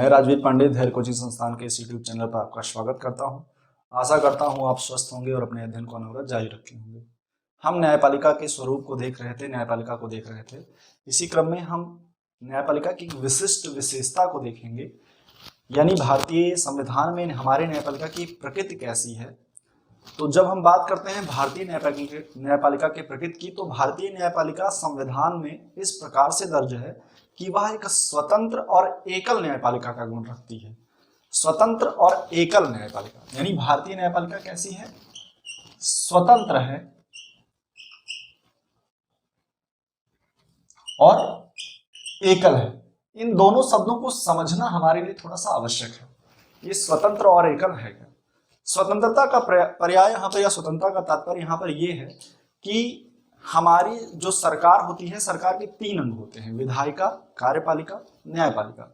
मैं राजवीर पांडे धैर्य कोचिंग संस्थान के इस यूट्यूब चैनल पर आपका स्वागत करता हूं। आशा करता हूं आप स्वस्थ होंगे और अपने अध्ययन को अनवरत जारी रखे होंगे। हम न्यायपालिका के स्वरूप को देख रहे थे, न्यायपालिका को देख रहे थे। इसी क्रम में हम न्यायपालिका की विशिष्ट विशेषता को देखेंगे, यानी भारतीय संविधान में हमारे न्यायपालिका की प्रकृति कैसी है। तो जब हम बात करते हैं भारतीय न्यायपालिका के प्रकृति की, तो भारतीय न्यायपालिका संविधान में इस प्रकार से दर्ज है कि वह एक स्वतंत्र और एकल न्यायपालिका का गुण रखती है। स्वतंत्र और एकल न्यायपालिका, यानी भारतीय न्यायपालिका कैसी है? स्वतंत्र है और एकल है। इन दोनों शब्दों को समझना हमारे लिए थोड़ा सा आवश्यक है। ये स्वतंत्र और एकल है क्या? स्वतंत्रता का पर्याय यहाँ पर या स्वतंत्रता का तात्पर्य यहाँ पर यह है कि हमारी जो सरकार होती है, सरकार के 3 अंग होते हैं: विधायिका, कार्यपालिका, न्यायपालिका।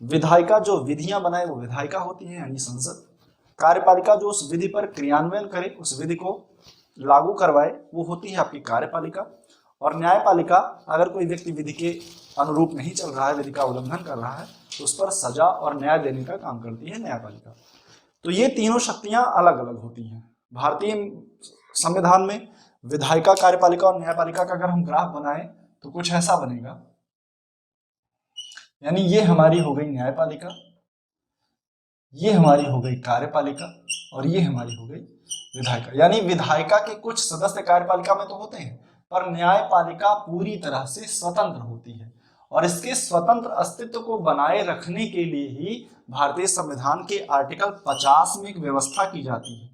विधायिका जो विधियां बनाए वो विधायिका होती है, यानी संसद। कार्यपालिका जो उस विधि पर क्रियान्वयन करे, उस विधि को लागू करवाए, वो होती है आपकी कार्यपालिका। और न्यायपालिका, अगर कोई व्यक्ति विधि के अनुरूप नहीं चल रहा है, विधि का उल्लंघन कर रहा है, तो उस पर सजा और न्याय देने का काम करती है न्यायपालिका। तो ये तीनों शक्तियां अलग अलग होती हैं भारतीय संविधान में। विधायिका, कार्यपालिका और न्यायपालिका का अगर हम ग्राफ बनाएं तो कुछ ऐसा बनेगा, यानी ये हमारी हो गई न्यायपालिका, ये हमारी हो गई कार्यपालिका और ये हमारी हो गई विधायिका। यानी विधायिका के कुछ सदस्य कार्यपालिका में तो होते हैं, पर न्यायपालिका पूरी तरह से स्वतंत्र होती है। और इसके स्वतंत्र अस्तित्व को बनाए रखने के लिए ही भारतीय संविधान के आर्टिकल 50 में एक व्यवस्था की जाती है,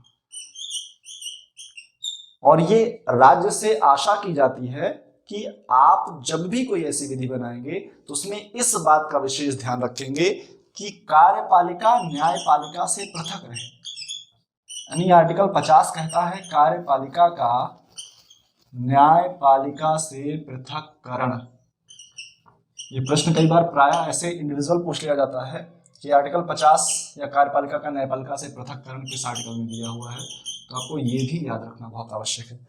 और ये राज्य से आशा की जाती है कि आप जब भी कोई ऐसी विधि बनाएंगे तो उसमें इस बात का विशेष ध्यान रखेंगे कि कार्यपालिका न्यायपालिका से पृथक रहे। यानी आर्टिकल 50 कहता है कार्यपालिका का न्यायपालिका से पृथककरण। ये प्रश्न कई बार प्रायः ऐसे इंडिविजुअल पूछ लिया जाता है कि आर्टिकल 50 या कार्यपालिका का न्यायपालिका से पृथककरण किस आर्टिकल में दिया हुआ है, तो आपको ये भी याद रखना बहुत आवश्यक है।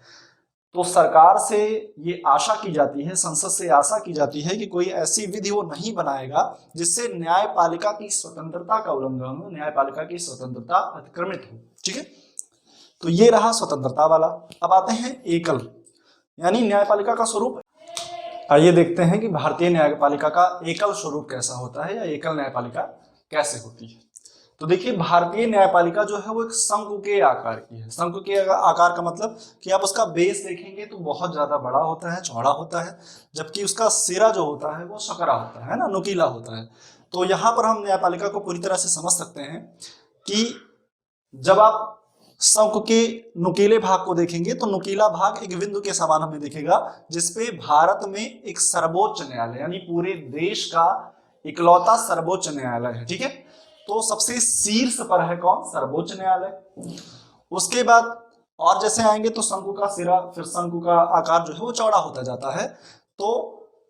तो सरकार से ये आशा की जाती है, संसद से आशा की जाती है कि कोई ऐसी विधि वो नहीं बनाएगा जिससे न्यायपालिका की स्वतंत्रता का उल्लंघन हो, न्यायपालिका की स्वतंत्रता अतिक्रमित हो। ठीक है, तो ये रहा स्वतंत्रता वाला। अब आते हैं एकल, यानी न्यायपालिका का स्वरूप। आइए देखते हैं कि भारतीय न्यायपालिका का एकल स्वरूप कैसा होता है, या एकल न्यायपालिका कैसे होती है। तो देखिए, भारतीय न्यायपालिका जो है वो एक शंकु के आकार की है। शंकु के आकार का मतलब कि आप उसका बेस देखेंगे तो बहुत ज्यादा बड़ा होता है, चौड़ा होता है, जबकि उसका सिरा जो होता है वो सकरा होता है ना, नुकीला होता है। तो यहाँ पर हम न्यायपालिका को पूरी तरह से समझ सकते हैं कि जब आप शंकु के नुकीले भाग को देखेंगे तो नुकीला भाग एक बिंदु के समान हमें दिखेगा, जिसपे भारत में एक सर्वोच्च न्यायालय, यानी पूरे देश का इकलौता सर्वोच्च न्यायालय है। ठीक है, तो सबसे शीर्ष पर है कौन? सर्वोच्च न्यायालय। उसके बाद और जैसे आएंगे तो शंकु का सिरा, फिर शंकु का आकार जो है वो चौड़ा होता जाता है। तो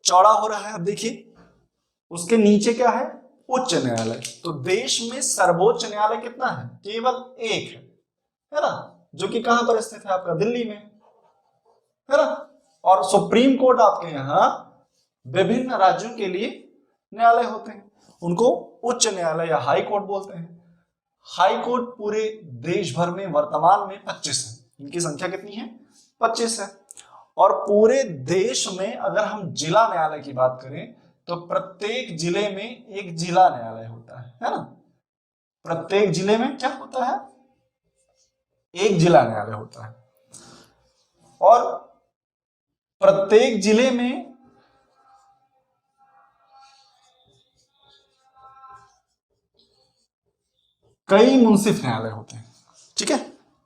चौड़ा हो रहा है। अब देखिए, उसके नीचे क्या है? उच्च न्यायालय। तो देश में सर्वोच्च न्यायालय कितना है? केवल एक है ना, जो कि कहां पर स्थित है? आपका दिल्ली में, है ना। और सुप्रीम कोर्ट आपके यहाँ विभिन्न राज्यों के लिए न्यायालय होते हैं, उनको उच्च न्यायालय या हाई कोर्ट बोलते हैं। हाई कोर्ट पूरे देश भर में वर्तमान में 25 है। इनकी संख्या कितनी है? 25 है। और पूरे देश में अगर हम जिला न्यायालय की बात करें तो प्रत्येक जिले में एक जिला न्यायालय होता है ना। प्रत्येक जिले में क्या होता है? एक जिला न्यायालय होता है। और प्रत्येक जिले में कई मुंसिफ न्यायालय होते हैं। ठीक है,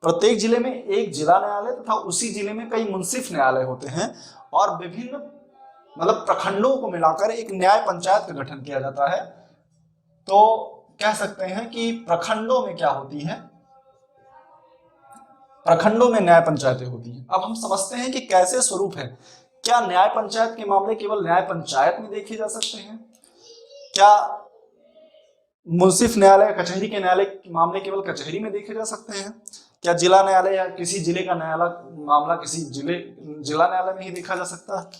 प्रत्येक जिले में एक जिला न्यायालय तथा उसी जिले में कई मुंसिफ न्यायालय होते हैं, और विभिन्न मतलब प्रखंडों को मिलाकर एक न्याय पंचायत का गठन किया जाता है। तो कह सकते हैं कि प्रखंडों में क्या होती है? प्रखंडों में न्याय पंचायतें होती हैं। अब हम समझते हैं कि कैसे स्वरूप है। क्या न्याय पंचायत के मामले केवल न्याय पंचायत में देखे जा सकते हैं? क्या मुंसिफ न्यायालय, कचहरी के न्यायालय के मामले केवल कचहरी में देखे जा सकते हैं? क्या जिला न्यायालय या किसी जिले का न्यायालय मामला किसी जिला न्यायालय में ही देखा जा सकता है?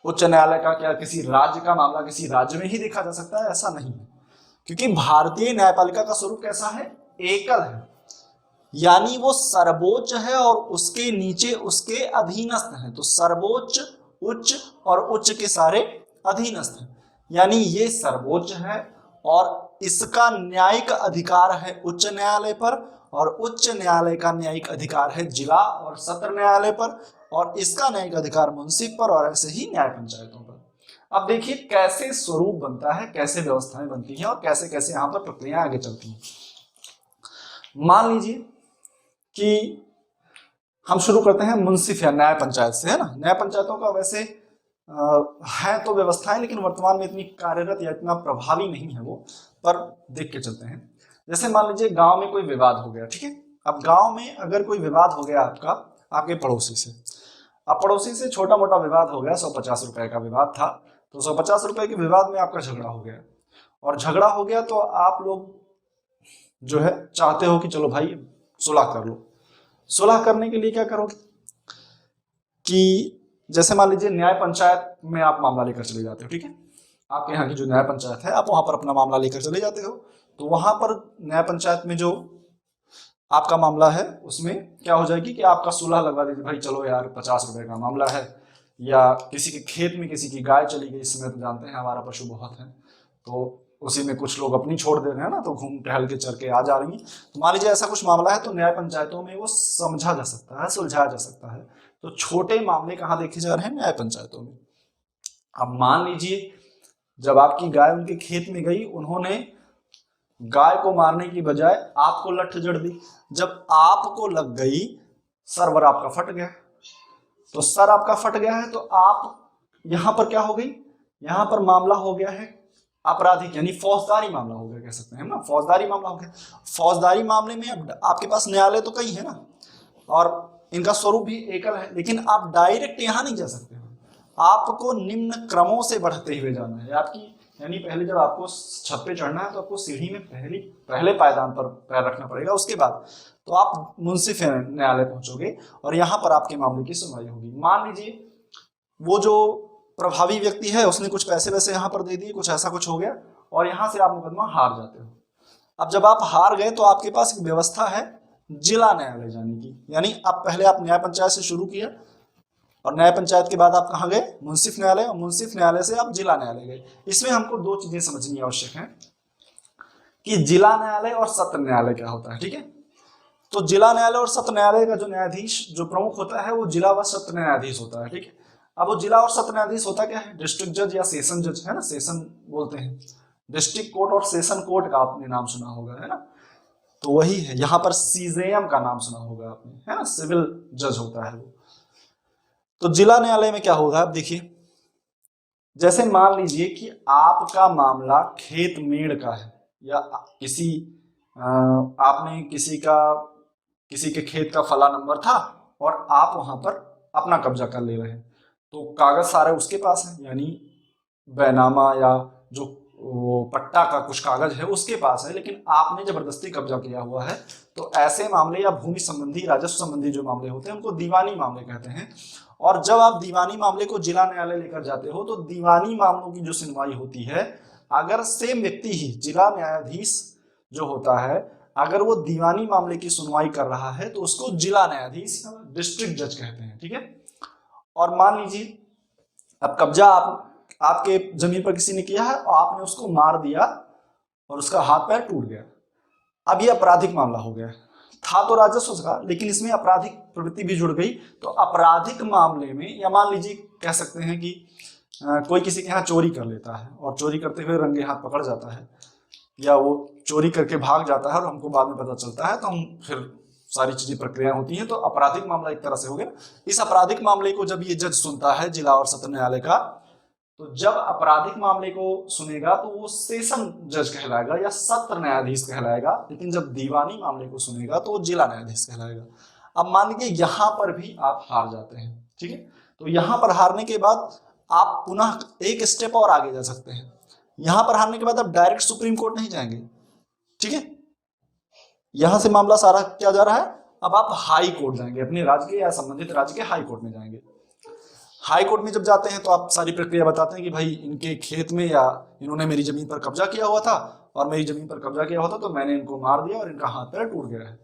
उच्च न्यायालय का क्या किसी राज्य का मामला किसी राज्य में ही देखा जा सकता है? ऐसा नहीं है। क्योंकि भारतीय न्यायपालिका का स्वरूप कैसा है, एकल है, यानी वो सर्वोच्च है और उसके नीचे उसके अधीनस्थ हैं। तो सर्वोच्च, उच्च और उच्च के सारे अधीनस्थ हैं, यानी ये सर्वोच्च है और इसका न्यायिक अधिकार है उच्च न्यायालय पर, और उच्च न्यायालय का न्यायिक अधिकार है जिला और सत्र न्यायालय पर, और इसका न्यायिक अधिकार मुंसिफ पर, और ऐसे ही न्याय पंचायतों पर। अब देखिए कैसे स्वरूप बनता है, कैसे व्यवस्थाएं बनती हैं और कैसे कैसे यहाँ पर प्रक्रिया आगे चलती हैं। मान लीजिए कि हम शुरू करते हैं मुंसिफ या न्याय पंचायत से, है ना। न्याय पंचायतों का वैसे है तो व्यवस्थाएं, लेकिन वर्तमान में इतनी कार्यरत या इतना प्रभावी नहीं है वो, पर देख के चलते हैं। जैसे मान लीजिए गांव में कोई विवाद हो गया, ठीक है। अब गांव में अगर कोई विवाद हो गया आपका आपके पड़ोसी से, अब पड़ोसी से छोटा मोटा विवाद हो गया, 150 रुपए का विवाद था, तो 150 रुपए के विवाद में आपका झगड़ा हो गया, और झगड़ा हो गया तो आप लोग जो है चाहते हो कि चलो भाई सुलह कर लो। सुलह करने के लिए क्या करोगे कि जैसे मान लीजिए न्याय पंचायत में आप मामला लेकर चले जाते हो, ठीक है। आपके यहाँ की जो न्याय पंचायत है, आप वहां पर अपना मामला लेकर चले जाते हो, तो वहां पर न्याय पंचायत में जो आपका मामला है उसमें क्या हो जाएगी कि आपका सुलह लगवा दीजिए, भाई चलो यार 50 रुपए का मामला है, या किसी के खेत में किसी की गाय चली गई, इसमें तो जानते हैं हमारा पशु बहुत है, तो उसी में कुछ लोग अपनी छोड़ दे रहे हैं ना, तो घूम टहल के चल के आ जा रही। तो मान लीजिए ऐसा कुछ मामला है, तो न्याय पंचायतों में वो समझा जा सकता है, सुलझाया जा सकता है। तो छोटे मामले कहाँ देखे जा रहे हैं, न्याय पंचायतों में। अब मान लीजिए जब आपकी गाय उनके खेत में गई, उन्होंने गाय को मारने की बजाय आपको लठ जड़ दी, जब आपको लग गई, सर आपका फट गया, तो सर आपका फट गया है, तो आप यहां पर क्या हो गई, यहां पर मामला हो गया है आपराधिक, यानी फौजदारी मामला हो गया, कह सकते हैं ना, फौजदारी मामला हो गया। फौजदारी मामले में अब आपके पास न्यायालय तो कई है ना, और इनका स्वरूप भी एकल है, लेकिन आप डायरेक्ट यहां नहीं जा सकते, आपको निम्न क्रमों से बढ़ते हुए जाना है। आपकी यानी पहले जब आपको छत पे चढ़ना है तो आपको सीढ़ी में पहले पायदान पर पैर रखना पड़ेगा, उसके बाद तो आप मुंसिफ न्यायालय पहुंचोगे और यहाँ पर आपके मामले की सुनवाई होगी। मान लीजिए वो जो प्रभावी व्यक्ति है उसने कुछ पैसे वैसे यहाँ पर दे दिए, कुछ ऐसा कुछ हो गया, और यहाँ से आप मुकदमा हार जाते हो। अब जब आप हार गए तो आपके पास एक व्यवस्था है जिला न्यायालय जाने की, यानी अब पहले आप न्याय पंचायत से शुरू किया, और न्याय पंचायत के बाद आप कहाँ गए, मुंसिफ न्यायालय, और मुंसिफ न्यायालय से आप जिला न्यायालय गए। इसमें हमको दो चीजें समझनी आवश्यक है कि जिला न्यायालय और सत्र न्यायालय क्या होता है, ठीक है। तो जिला न्यायालय और सत्र न्यायालय का जो न्यायाधीश जो प्रमुख होता है वो जिला व सत्र न्यायाधीश होता है, ठीक है। अब वो जिला और सत्र न्यायाधीश होता क्या है, डिस्ट्रिक्ट जज या सेशन जज, है ना, सेशन बोलते हैं, डिस्ट्रिक्ट कोर्ट और सेशन कोर्ट का आपने नाम सुना होगा, है ना, तो वही है। यहाँ पर सीजेएम का नाम सुना होगा आपने, है ना, सिविल जज होता है वो। तो जिला न्यायालय में क्या होगा, आप देखिए, जैसे मान लीजिए कि आपका मामला खेत मेड़ का है, या किसी आपने किसी के खेत का फला नंबर था और आप वहां पर अपना कब्जा कर ले रहे हैं, तो कागज सारे उसके पास है, यानी बैनामा या जो वो पट्टा का कुछ कागज है उसके पास है, लेकिन आपने जबरदस्ती कब्जा किया हुआ है। तो ऐसे मामले या भूमि संबंधी, राजस्व संबंधी जो मामले होते हैं उनको दीवानी मामले कहते हैं। और जब आप दीवानी मामले को जिला न्यायालय लेकर जाते हो तो दीवानी मामलों की जो सुनवाई होती है, अगर सेम व्यक्ति ही, जिला न्यायाधीश जो होता है, अगर वो दीवानी मामले की सुनवाई कर रहा है तो उसको जिला न्यायाधीश डिस्ट्रिक्ट जज कहते हैं, ठीक है। और मान लीजिए अब कब्जा आपके जमीन पर किसी ने किया है और आपने उसको मार दिया और उसका हाथ पैर टूट गया, अब ये आपराधिक मामला हो गया, था तो राजस्व का, लेकिन इसमें आपराधिक प्रवृत्ति भी जुड़ गई। तो आपराधिक मामले में, या मान लीजिए कह सकते हैं कि कोई किसी के यहाँ चोरी कर लेता है और चोरी करते हुए रंगे हाथ पकड़ जाता है, या वो चोरी करके भाग जाता है और हमको बाद में पता चलता है, तो हम फिर सारी चीजें प्रक्रिया होती हैं, तो आपराधिक मामला एक तरह से हो गया। इस आपराधिक मामले को जब ये जज सुनता है जिला और सत्र न्यायालय का, तो जब आपराधिक मामले को सुनेगा तो वो सेशन जज कहलाएगा या सत्र न्यायाधीश कहलाएगा, लेकिन जब दीवानी मामले को सुनेगा तो वो जिला न्यायाधीश कहलाएगा। अब मान लीजिए यहां पर भी आप हार जाते हैं, ठीक है, तो यहां पर हारने के बाद आप पुनः एक स्टेप और आगे जा सकते हैं। यहां पर हारने के बाद आप डायरेक्ट सुप्रीम कोर्ट नहीं जाएंगे, ठीक है, यहां से मामला सारा क्या जा रहा है, अब आप हाई कोर्ट जाएंगे, अपने राज्य के या संबंधित राज्य के हाई कोर्ट में जाएंगे। हाई कोर्ट में जब जाते हैं तो आप सारी प्रक्रिया बताते हैं कि भाई इनके खेत में या इन्होंने मेरी जमीन पर कब्जा किया हुआ था और मेरी जमीन पर कब्जा किया हुआ था तो मैंने इनको मार दिया और इनका हाथ पैर टूट गया है।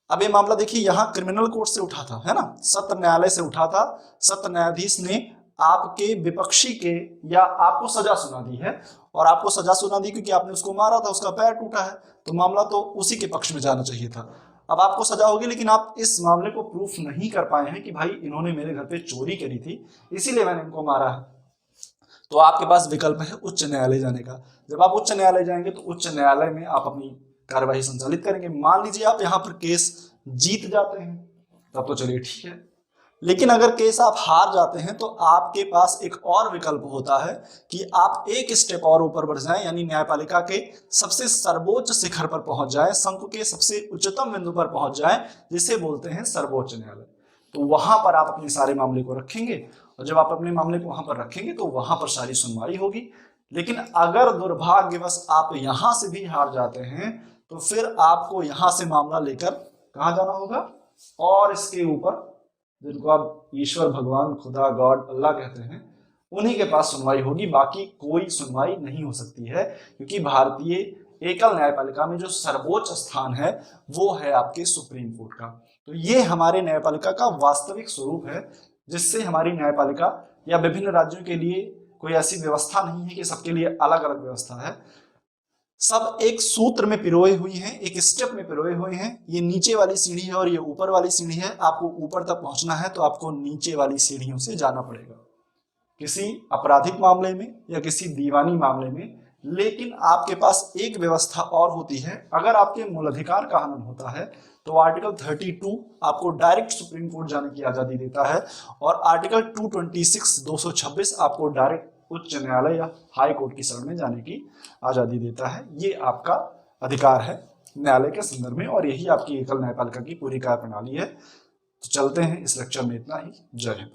अब ये मामला देखिए यहाँ क्रिमिनल कोर्ट से उठा था, है ना, सत्र न्यायालय से उठा था। सत्र न्यायाधीश ने आपके विपक्षी के या आपको सजा सुना दी है और आपको सजा सुना दी क्योंकि आपने उसको मारा था, उसका पैर टूटा है, तो मामला तो उसी के पक्ष में जाना चाहिए था। अब आपको सजा होगी लेकिन आप इस मामले को प्रूफ नहीं कर पाए हैं कि भाई इन्होंने मेरे घर पे चोरी करी थी इसीलिए मैंने इनको मारा है, तो आपके पास विकल्प है उच्च न्यायालय जाने का। जब आप उच्च न्यायालय जाएंगे तो उच्च न्यायालय में आप अपनी कार्यवाही संचालित करेंगे। मान लीजिए आप यहाँ पर केस जीत जाते हैं तब तो चलिए ठीक है, लेकिन अगर केस आप हार जाते हैं तो आपके पास एक और विकल्प होता है कि आप एक स्टेप और ऊपर बढ़ जाएं, यानी न्यायपालिका के सबसे सर्वोच्च शिखर पर पहुंच जाएं, शंकु के सबसे उच्चतम बिंदु पर पहुंच जाएं, जिसे बोलते हैं सर्वोच्च न्यायालय। तो वहां पर आप अपने सारे मामले को रखेंगे और जब आप अपने मामले को वहां पर रखेंगे तो वहां पर सारी सुनवाई होगी। लेकिन अगर दुर्भाग्यवश आप यहां से भी हार जाते हैं तो फिर आपको यहां से मामला लेकर कहां जाना होगा, और इसके ऊपर जिनको आप ईश्वर, भगवान, खुदा, गॉड, अल्लाह कहते हैं, उन्हीं के पास सुनवाई होगी। बाकी कोई सुनवाई नहीं हो सकती है क्योंकि भारतीय एकल न्यायपालिका में जो सर्वोच्च स्थान है वो है आपके सुप्रीम कोर्ट का। तो ये हमारे न्यायपालिका का वास्तविक स्वरूप है, जिससे हमारी न्यायपालिका या विभिन्न राज्यों के लिए कोई ऐसी व्यवस्था नहीं है कि सबके लिए अलग अलग व्यवस्था है, सब एक सूत्र में पिरोए हुई हैं, एक स्टेप में पिरोए हुए हैं। ये नीचे वाली सीढ़ी है और ये ऊपर वाली सीढ़ी है। आपको ऊपर तक पहुंचना है तो आपको नीचे वाली सीढ़ियों से जाना पड़ेगा, किसी आपराधिक मामले में या किसी दीवानी मामले में। लेकिन आपके पास एक व्यवस्था और होती है, अगर आपके मूलाधिकार का हनन होता है तो आर्टिकल 32 आपको डायरेक्ट सुप्रीम कोर्ट जाने की आजादी देता है और आर्टिकल 226 आपको डायरेक्ट उच्च न्यायालय या हाई कोर्ट की शरण में जाने की आजादी देता है। ये आपका अधिकार है न्यायालय के संदर्भ में और यही आपकी एकल न्यायपालिका की पूरी कार्य प्रणाली है। तो चलते हैं, इस लेक्चर में इतना ही। जय हिंद।